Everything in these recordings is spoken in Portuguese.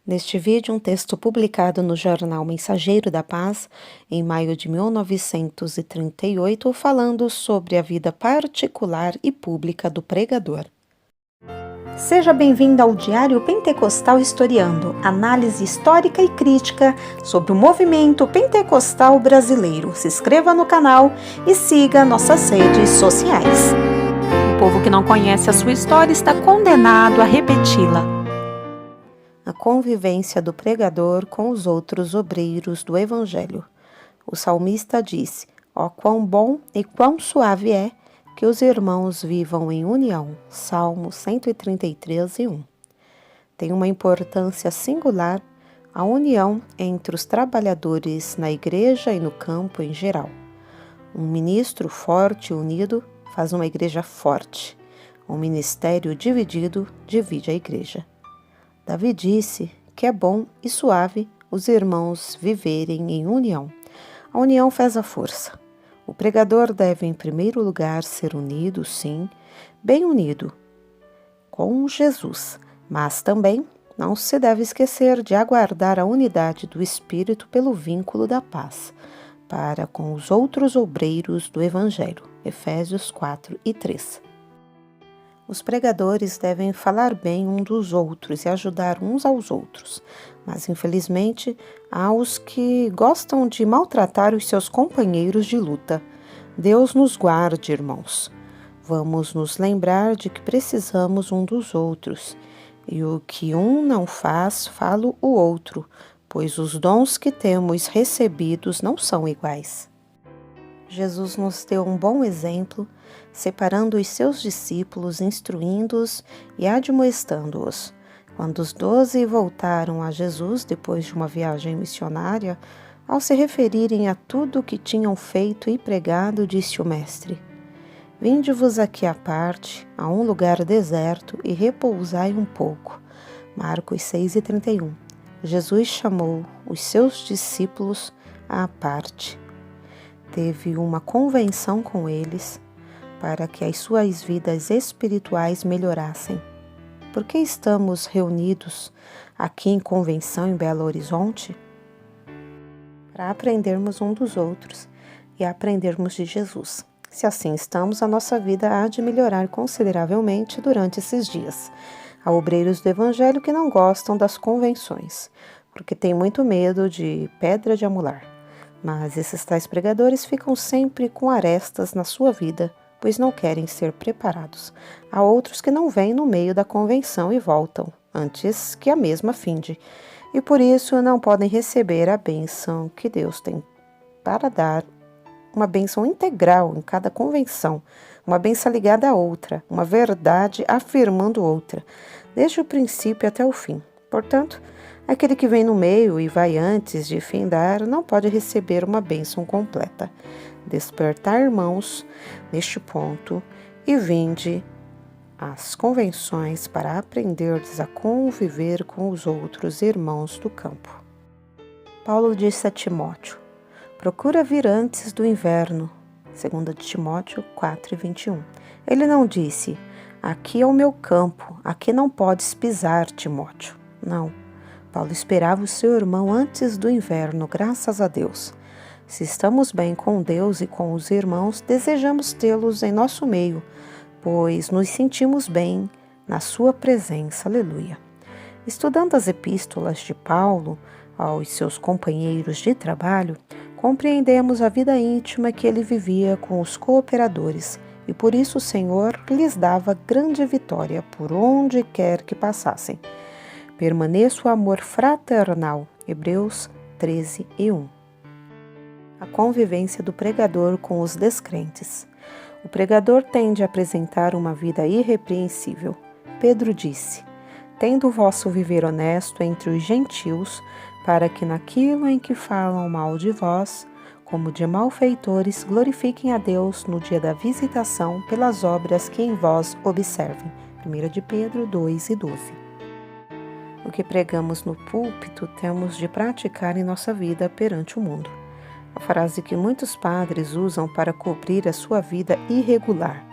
Neste vídeo, um texto publicado no jornal Mensageiro da Paz, em maio de 1938, falando sobre a vida particular e pública do pregador. Seja bem-vindo ao Diário Pentecostal Historiando, análise histórica e crítica sobre o movimento pentecostal brasileiro. Se inscreva no canal e siga nossas redes sociais. O povo que não conhece a sua história está condenado a repeti-la. A convivência do pregador com os outros obreiros do Evangelho. O salmista disse: ó, quão bom e quão suave é que os irmãos vivam em união. Salmo 133:1. Tem uma importância singular a união entre os trabalhadores na igreja e no campo em geral. Um ministro forte e unido faz uma igreja forte. Um ministério dividido divide a igreja. Davi disse que é bom e suave os irmãos viverem em união. A união faz a força. O pregador deve, em primeiro lugar, ser unido, sim, bem unido com Jesus, mas também não se deve esquecer de aguardar a unidade do Espírito pelo vínculo da paz para com os outros obreiros do Evangelho. Efésios 4:3. Os pregadores devem falar bem uns dos outros e ajudar uns aos outros, mas infelizmente há os que gostam de maltratar os seus companheiros de luta. Deus nos guarde, irmãos. Vamos nos lembrar de que precisamos um dos outros, e o que um não faz, fala o outro, pois os dons que temos recebidos não são iguais. Jesus nos deu um bom exemplo, separando os seus discípulos, instruindo-os e admoestando-os. Quando os 12 voltaram a Jesus depois de uma viagem missionária, ao se referirem a tudo o que tinham feito e pregado, disse o Mestre: vinde-vos aqui à parte, a um lugar deserto, e repousai um pouco. Marcos 6:31. Jesus chamou os seus discípulos à parte. Teve uma convenção com eles para que as suas vidas espirituais melhorassem. Por que estamos reunidos aqui em convenção em Belo Horizonte? Para aprendermos um dos outros e aprendermos de Jesus. Se assim estamos, a nossa vida há de melhorar consideravelmente durante esses dias. Há obreiros do Evangelho que não gostam das convenções, porque têm muito medo de pedra de amolar. Mas esses tais pregadores ficam sempre com arestas na sua vida, pois não querem ser preparados. Há outros que não vêm no meio da convenção e voltam, antes que a mesma finde, e por isso não podem receber a bênção que Deus tem para dar, uma bênção integral em cada convenção, uma bênção ligada a outra, uma verdade afirmando outra, desde o princípio até o fim. Portanto, aquele que vem no meio e vai antes de findar não pode receber uma bênção completa. Despertar, irmãos, neste ponto, e vinde às convenções para aprenderdes a conviver com os outros irmãos do campo. Paulo disse a Timóteo: procura vir antes do inverno. 2 Timóteo 4:21. Ele não disse: aqui é o meu campo, aqui não podes pisar, Timóteo. Não. Paulo esperava o seu irmão antes do inverno, graças a Deus. Se estamos bem com Deus e com os irmãos, desejamos tê-los em nosso meio, pois nos sentimos bem na sua presença. Aleluia. Estudando as epístolas de Paulo aos seus companheiros de trabalho, compreendemos a vida íntima que ele vivia com os cooperadores, e por isso o Senhor lhes dava grande vitória por onde quer que passassem. Permaneça o amor fraternal. Hebreus 13:1. A convivência do pregador com os descrentes. O pregador tende a apresentar uma vida irrepreensível. Pedro disse: tendo o vosso viver honesto entre os gentios, para que naquilo em que falam mal de vós, como de malfeitores, glorifiquem a Deus no dia da visitação pelas obras que em vós observem. 1 de Pedro 2:12. O que pregamos no púlpito temos de praticar em nossa vida perante o mundo. A frase que muitos padres usam para cobrir a sua vida irregular.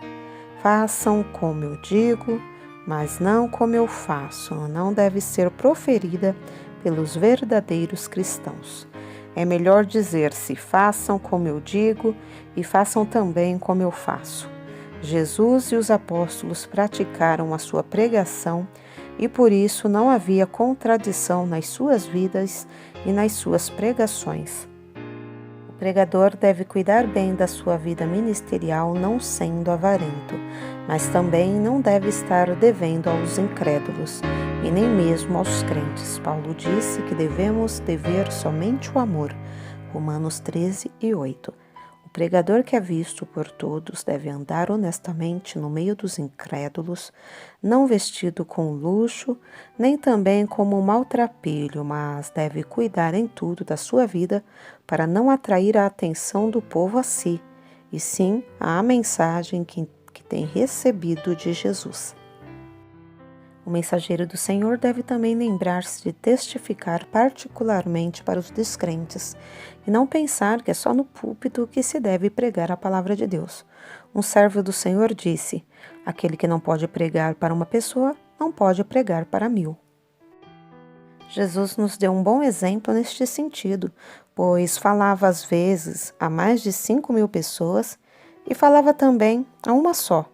Façam como eu digo, mas não como eu faço, não deve ser proferida pelos verdadeiros cristãos. É melhor dizer-se: façam como eu digo e façam também como eu faço. Jesus e os apóstolos praticaram a sua pregação e por isso não havia contradição nas suas vidas e nas suas pregações. O pregador deve cuidar bem da sua vida ministerial, não sendo avarento, mas também não deve estar devendo aos incrédulos e nem mesmo aos crentes. Paulo disse que devemos dever somente o amor. Romanos 13:8. O pregador que é visto por todos deve andar honestamente no meio dos incrédulos, não vestido com luxo, nem também como um maltrapilho, mas deve cuidar em tudo da sua vida para não atrair a atenção do povo a si, e sim à mensagem que tem recebido de Jesus. O mensageiro do Senhor deve também lembrar-se de testificar particularmente para os descrentes e não pensar que é só no púlpito que se deve pregar a palavra de Deus. Um servo do Senhor disse: aquele que não pode pregar para uma pessoa, não pode pregar para 1000. Jesus nos deu um bom exemplo neste sentido, pois falava às vezes a mais de 5.000 pessoas e falava também a uma só,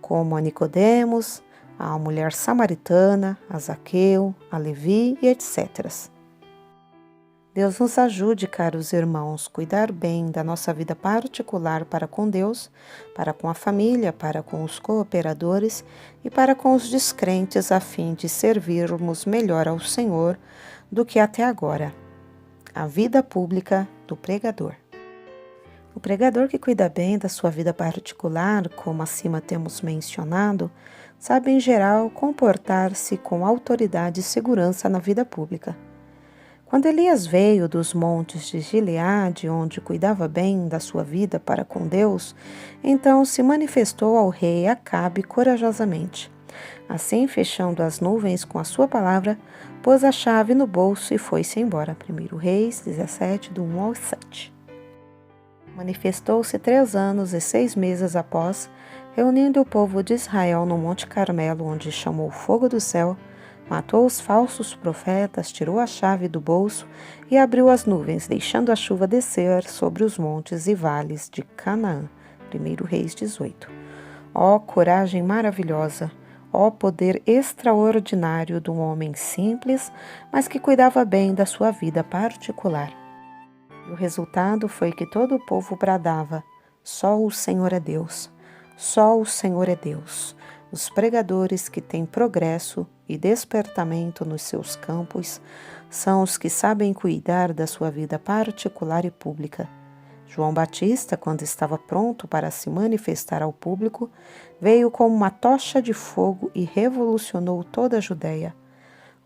como a Nicodemos, a mulher samaritana, a Zaqueu, a Levi e etc. Deus nos ajude, caros irmãos, cuidar bem da nossa vida particular para com Deus, para com a família, para com os cooperadores e para com os descrentes, a fim de servirmos melhor ao Senhor do que até agora. A vida pública do pregador. O pregador que cuida bem da sua vida particular, como acima temos mencionado, sabe em geral comportar-se com autoridade e segurança na vida pública. Quando Elias veio dos montes de Gileade, onde cuidava bem da sua vida para com Deus, então se manifestou ao rei Acabe corajosamente. Assim, fechando as nuvens com a sua palavra, pôs a chave no bolso e foi-se embora. 1 Reis 17, do 1 ao 7. Manifestou-se 3 anos e 6 meses após, reunindo o povo de Israel no Monte Carmelo, onde chamou fogo do céu, matou os falsos profetas, tirou a chave do bolso e abriu as nuvens, deixando a chuva descer sobre os montes e vales de Canaã. 1 Reis 18. Ó coragem maravilhosa! Ó poder extraordinário de um homem simples, mas que cuidava bem da sua vida particular. E o resultado foi que todo o povo bradava: só o Senhor é Deus, só o Senhor é Deus. Os pregadores que têm progresso e despertamento nos seus campos são os que sabem cuidar da sua vida particular e pública. João Batista, quando estava pronto para se manifestar ao público, veio como uma tocha de fogo e revolucionou toda a Judeia.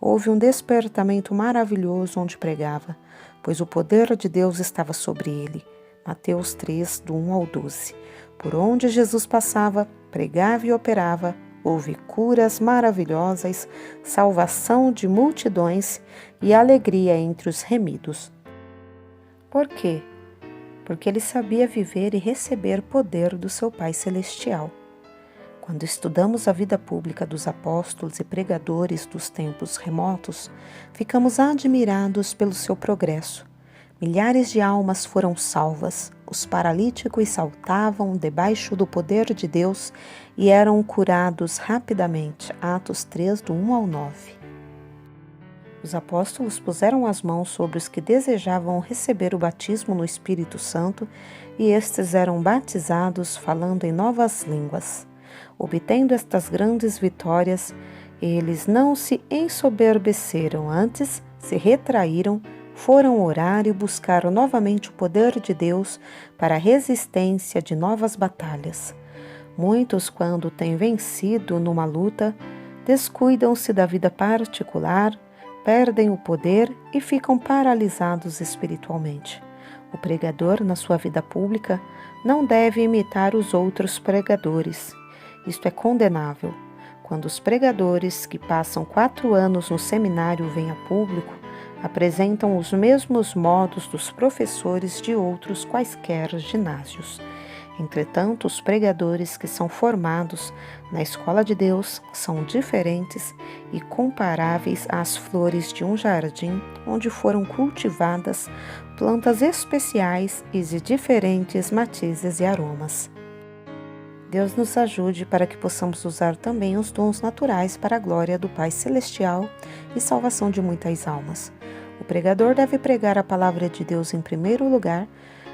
Houve um despertamento maravilhoso onde pregava, pois o poder de Deus estava sobre ele. Mateus 3, do 1 ao 12. Por onde Jesus passava, pregava e operava, houve curas maravilhosas, salvação de multidões e alegria entre os remidos. Por quê? Porque ele sabia viver e receber poder do seu Pai Celestial. Quando estudamos a vida pública dos apóstolos e pregadores dos tempos remotos, ficamos admirados pelo seu progresso. Milhares de almas foram salvas, os paralíticos saltavam debaixo do poder de Deus e eram curados rapidamente. Atos 3, do 1 ao 9. Os apóstolos puseram as mãos sobre os que desejavam receber o batismo no Espírito Santo e estes eram batizados falando em novas línguas. Obtendo estas grandes vitórias, eles não se ensoberbeceram, antes se retraíram, foram orar e buscaram novamente o poder de Deus para a resistência de novas batalhas. Muitos, quando têm vencido numa luta, descuidam-se da vida particular, perdem o poder e ficam paralisados espiritualmente. O pregador, na sua vida pública, não deve imitar os outros pregadores. Isto é condenável. Quando os pregadores que passam 4 anos no seminário vêm a público, apresentam os mesmos modos dos professores de outros quaisquer ginásios. Entretanto, os pregadores que são formados na escola de Deus são diferentes e comparáveis às flores de um jardim onde foram cultivadas plantas especiais e de diferentes matizes e aromas. Deus nos ajude para que possamos usar também os dons naturais para a glória do Pai Celestial e salvação de muitas almas. O pregador deve pregar a palavra de Deus em primeiro lugar,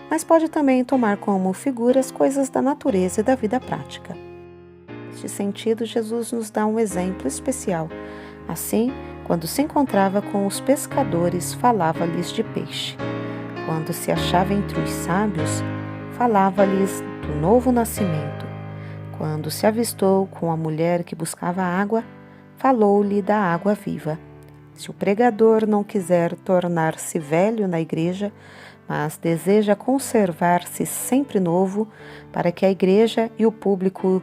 mas pode também tomar como figuras coisas da natureza e da vida prática. Neste sentido, Jesus nos dá um exemplo especial. Assim, quando se encontrava com os pescadores, falava-lhes de peixe. Quando se achava entre os sábios, falava-lhes do novo nascimento. Quando se avistou com a mulher que buscava água, falou-lhe da água viva. Se o pregador não quiser tornar-se velho na igreja, mas deseja conservar-se sempre novo, para que a igreja e o público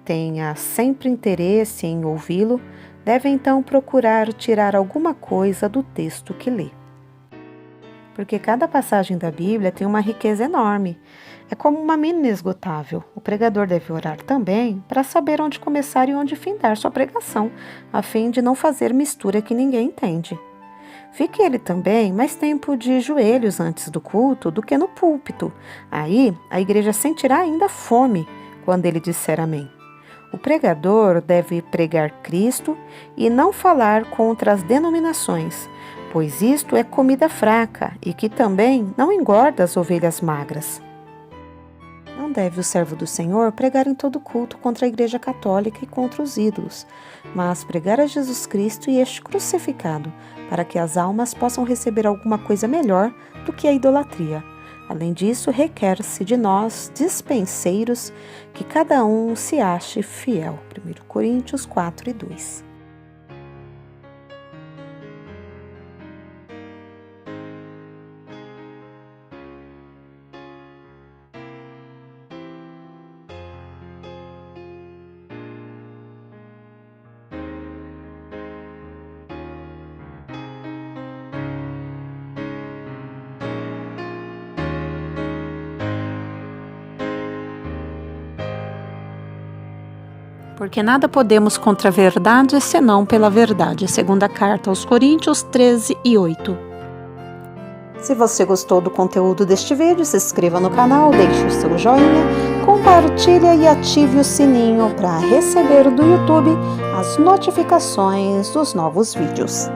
tenha sempre interesse em ouvi-lo, deve então procurar tirar alguma coisa do texto que lê. Porque cada passagem da Bíblia tem uma riqueza enorme. É como uma mina inesgotável. O pregador deve orar também para saber onde começar e onde findar sua pregação, a fim de não fazer mistura que ninguém entende. Fique ele também mais tempo de joelhos antes do culto do que no púlpito. Aí a igreja sentirá ainda fome quando ele disser amém. O pregador deve pregar Cristo e não falar contra as denominações, pois isto é comida fraca e que também não engorda as ovelhas magras. Não deve o servo do Senhor pregar em todo culto contra a Igreja Católica e contra os ídolos, mas pregar a Jesus Cristo e este crucificado, para que as almas possam receber alguma coisa melhor do que a idolatria. Além disso, requer-se de nós, dispenseiros, que cada um se ache fiel. 1 Coríntios 4:2. Porque nada podemos contra a verdade, senão pela verdade. Segunda carta aos Coríntios 13:8. Se você gostou do conteúdo deste vídeo, se inscreva no canal, deixe o seu joinha, compartilhe e ative o sininho para receber do YouTube as notificações dos novos vídeos.